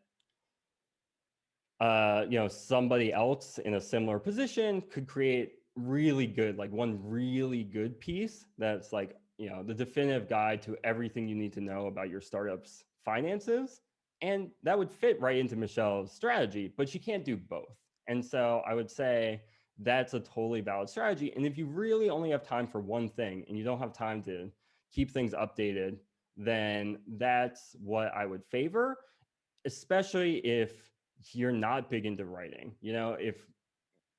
somebody else in a similar position could create really good, like one really good piece that's like, the definitive guide to everything you need to know about your startup's finances. And that would fit right into Michelle's strategy, but she can't do both. And so I would say that's a totally valid strategy. And if you really only have time for one thing and you don't have time to keep things updated, then that's what I would favor, especially if you're not big into writing. If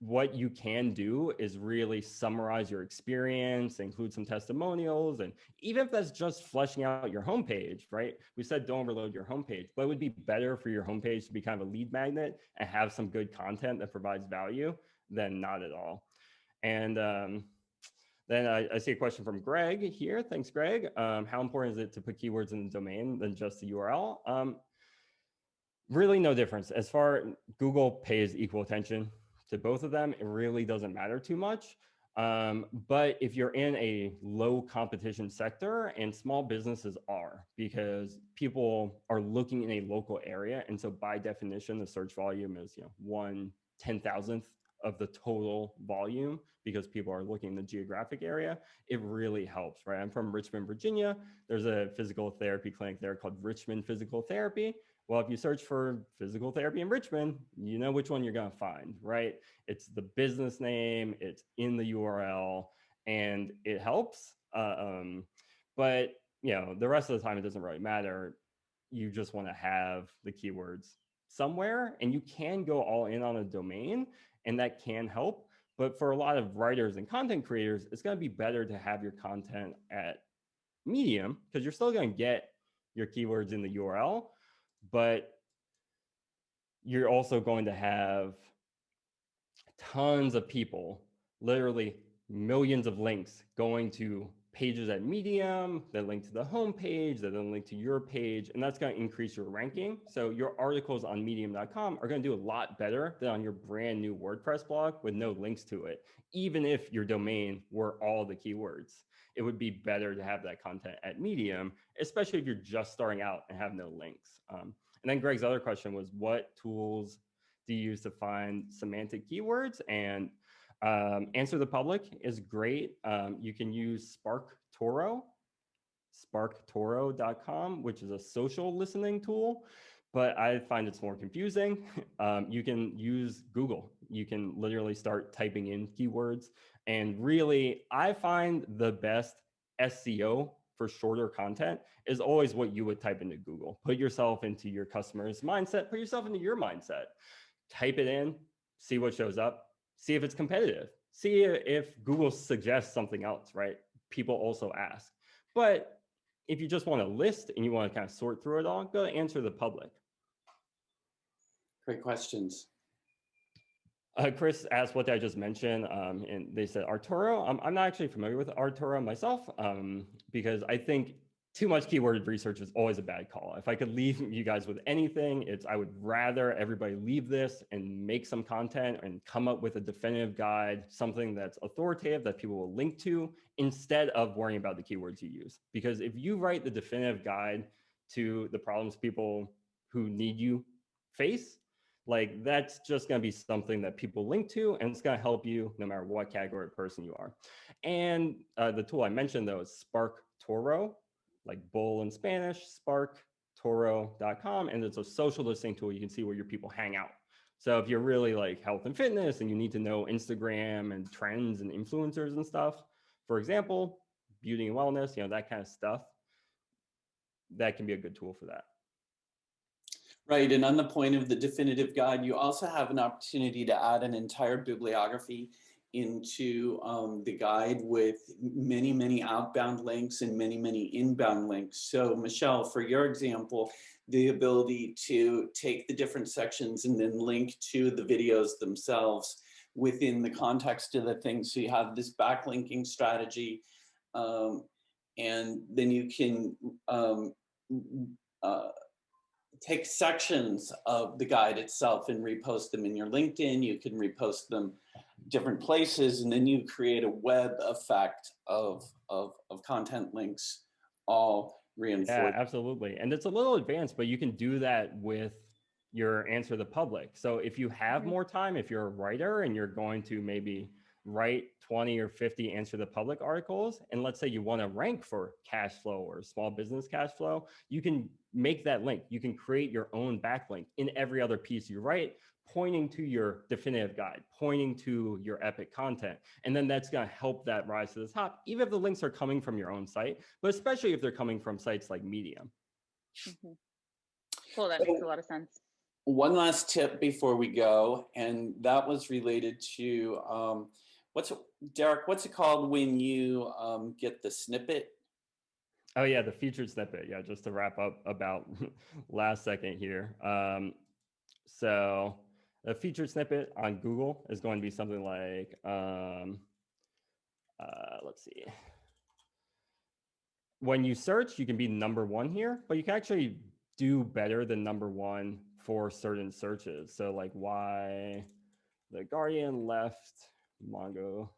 what you can do is really summarize your experience, include some testimonials, and even if that's just fleshing out your homepage, right? We said don't overload your homepage, but it would be better for your homepage to be kind of a lead magnet and have some good content that provides value than not at all. And then I see a question from Greg here. Thanks, Greg. How important is it to put keywords in the domain than just the URL? Really no difference. As far Google pays equal attention to both of them, it really doesn't matter too much. But if you're in a low competition sector, and small businesses are, because people are looking in a local area, and so by definition, the search volume is 1/10,000th of the total volume because people are looking in the geographic area. It really helps, right? I'm from Richmond, Virginia. There's a physical therapy clinic there called Richmond Physical Therapy. Well, if you search for physical therapy in Richmond, you know which one you're going to find, right? It's the business name, it's in the URL, and it helps. But the rest of the time, it doesn't really matter. You just want to have the keywords somewhere, and you can go all in on a domain, and that can help. But for a lot of writers and content creators, it's going to be better to have your content at Medium, because you're still going to get your keywords in the URL, but you're also going to have tons of people, literally millions of links going to pages at Medium that link to the homepage, that then link to your page, and that's going to increase your ranking. So your articles on medium.com are going to do a lot better than on your brand new WordPress blog with no links to it. Even if your domain were all the keywords, it would be better to have that content at Medium, especially if you're just starting out and have no links. And then Greg's other question was, what tools do you use to find semantic keywords? And Answer the Public is great. You can use SparkToro, sparktoro.com, which is a social listening tool, but I find it's more confusing. You can use Google. You can literally start typing in keywords. And really, I find the best SEO for shorter content is always what you would type into Google. Put yourself into your customer's mindset, put yourself into your mindset. Type it in, see what shows up, see if it's competitive, see if Google suggests something else, right? People also ask. But if you just want a list and you want to kind of sort through it all, go to Answer the Public. Great questions. Chris asked what I just mentioned, and they said Arturo. I'm not actually familiar with Arturo myself, because I think too much keyword research is always a bad call. If I could leave you guys with anything, I would rather everybody leave this and make some content and come up with a definitive guide, something that's authoritative that people will link to, instead of worrying about the keywords you use. Because if you write the definitive guide to the problems people who need you face, like that's just going to be something that people link to, and it's going to help you no matter what category of person you are. And the tool I mentioned, though, is SparkToro, like bull in Spanish, sparktoro.com. And it's a social listening tool. You can see where your people hang out. So if you're really like health and fitness and you need to know Instagram and trends and influencers and stuff, for example, beauty and wellness, that kind of stuff, that can be a good tool for that. Right, and on the point of the definitive guide, you also have an opportunity to add an entire bibliography into the guide with many, many outbound links and many, many inbound links. So Michelle, for your example, the ability to take the different sections and then link to the videos themselves within the context of the thing. So you have this backlinking strategy, and then you can take sections of the guide itself and repost them in your LinkedIn. You can repost them different places, and then you create a web effect of content links, all reinforced. Yeah, absolutely. And it's a little advanced, but you can do that with your answer to the public. So if you have more time, if you're a writer and you're going to maybe write 20 or 50 answer the public articles, and let's say you want to rank for cash flow or small business cash flow, you can make that link. You can create your own backlink in every other piece you write, pointing to your definitive guide, pointing to your epic content. And then that's going to help that rise to the top, even if the links are coming from your own site, but especially if they're coming from sites like Medium. Cool, that makes a lot of sense. One last tip before we go, and that was related to Derek, what's it called when you get the snippet? Oh yeah, the featured snippet. Yeah, just to wrap up about last second here. So a featured snippet on Google is going to be something like, let's see. When you search, you can be number one here, but you can actually do better than number one for certain searches. So like why the Guardian left MongoDB,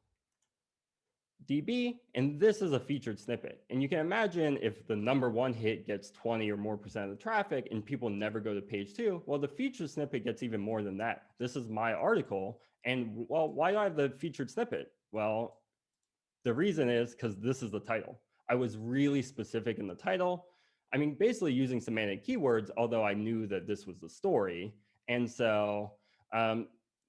and this is a featured snippet. And you can imagine if the number one hit gets 20 or more % of the traffic and people never go to page 2, well, the featured snippet gets even more than that. This is my article. And well, why do I have the featured snippet? Well, the reason is because this is the title. I was really specific in the title. I mean, basically using semantic keywords, although I knew that this was the story. And so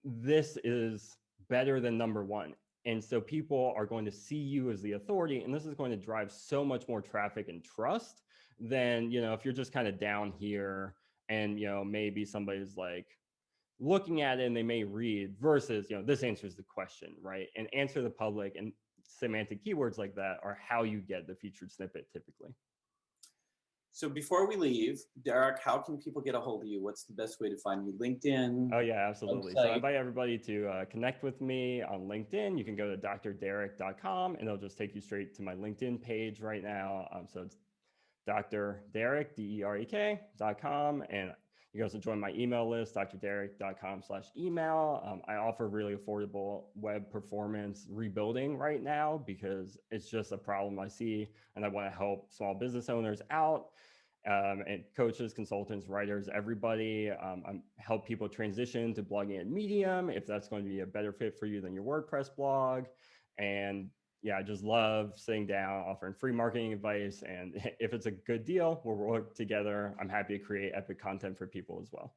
this is better than number one. And so people are going to see you as the authority, and this is going to drive so much more traffic and trust than, you know, if you're just kind of down here and, you know, maybe somebody's like looking at it and they may read versus, you know, this answers the question, right? And answer the public and semantic keywords like that are how you get the featured snippet typically. So before we leave, Derek, how can people get a hold of you? What's the best way to find you? LinkedIn? Oh yeah, absolutely. Website? So I invite everybody to connect with me on LinkedIn. You can go to drderek.com and it'll just take you straight to my LinkedIn page right now. So it's Dr. Derek, DEREK.com. And you can also join my email list, drderek.com/email. I offer really affordable web performance rebuilding right now because it's just a problem I see, and I want to help small business owners out, and coaches, consultants, writers, everybody. I help people transition to blogging at Medium if that's going to be a better fit for you than your WordPress blog. And yeah, I just love sitting down, offering free marketing advice. And if it's a good deal, we'll work together. I'm happy to create epic content for people as well.